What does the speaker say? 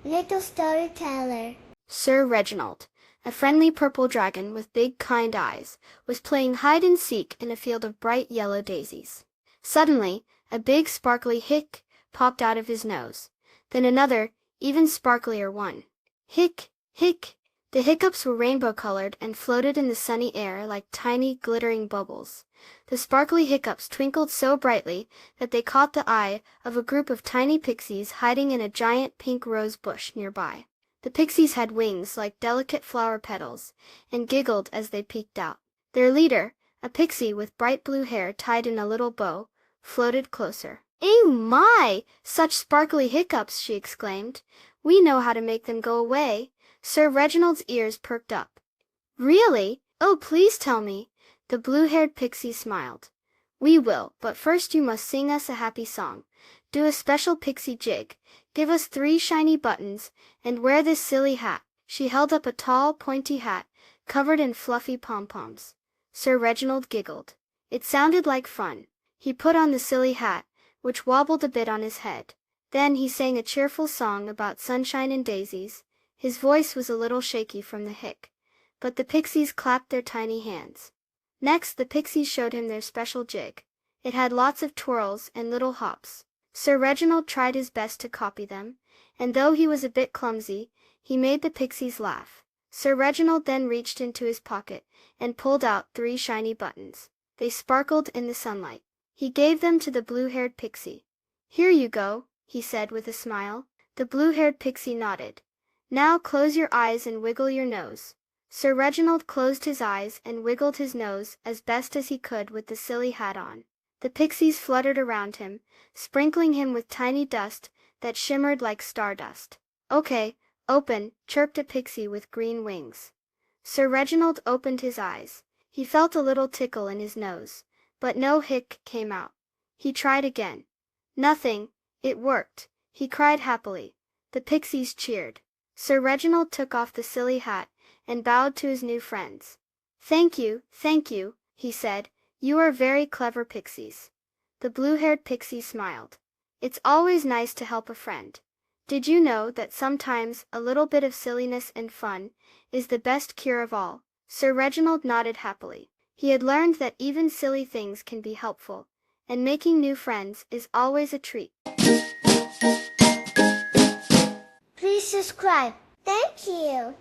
Little storyteller. Sir Reginald, a friendly purple dragon with big kind eyes, was playing hide and seek in a field of bright yellow daisies. Suddenly, a big sparkly hick popped out of his nose. Then another, even sparklier one. Hick, hick. The hiccups were rainbow-colored and floated in the sunny air like tiny, glittering bubbles. The sparkly hiccups twinkled so brightly that they caught the eye of a group of tiny pixies hiding in a giant pink rose bush nearby. The pixies had wings like delicate flower petals, and giggled as they peeked out. Their leader, a pixie with bright blue hair tied in a little bow, floated closer. "Ew, my! Such sparkly hiccups!" she exclaimed. "We know how to make them go away." Sir Reginald's ears perked up. "Really? Oh, please tell me." The blue-haired pixie smiled. "We will, but first you must sing us a happy song. Do a special pixie jig, give us 3 shiny buttons, and wear this silly hat." She held up a tall, pointy hat, covered in fluffy pom-poms. Sir Reginald giggled. It sounded like fun. He put on the silly hat, which wobbled a bit on his head. Then he sang a cheerful song about sunshine and daisies. His voice was a little shaky from the hic, but the pixies clapped their tiny hands. Next, the pixies showed him their special jig. It had lots of twirls and little hops. Sir Reginald tried his best to copy them, and though he was a bit clumsy, he made the pixies laugh. Sir Reginald then reached into his pocket and pulled out 3 shiny buttons. They sparkled in the sunlight. He gave them to the blue-haired pixie. "Here you go," he said with a smile. The blue-haired pixie nodded. "Now close your eyes and wiggle your nose." Sir Reginald closed his eyes and wiggled his nose as best as he could with the silly hat on. The pixies fluttered around him, sprinkling him with tiny dust that shimmered like stardust. "Okay, open," chirped a pixie with green wings. Sir Reginald opened his eyes. He felt a little tickle in his nose, but no hic came out. He tried again. Nothing. It worked. He cried happily. The pixies cheered. Sir Reginald took off the silly hat and bowed to his new friends. thank you," he said. "You are very clever pixies." The blue-haired pixie smiled. "It's always nice to help a friend. Did you know that sometimes a little bit of silliness and fun is the best cure of all?" Sir Reginald nodded happily. He had learned that even silly things can be helpful, and making new friends is always a treat. Please subscribe. Thank you.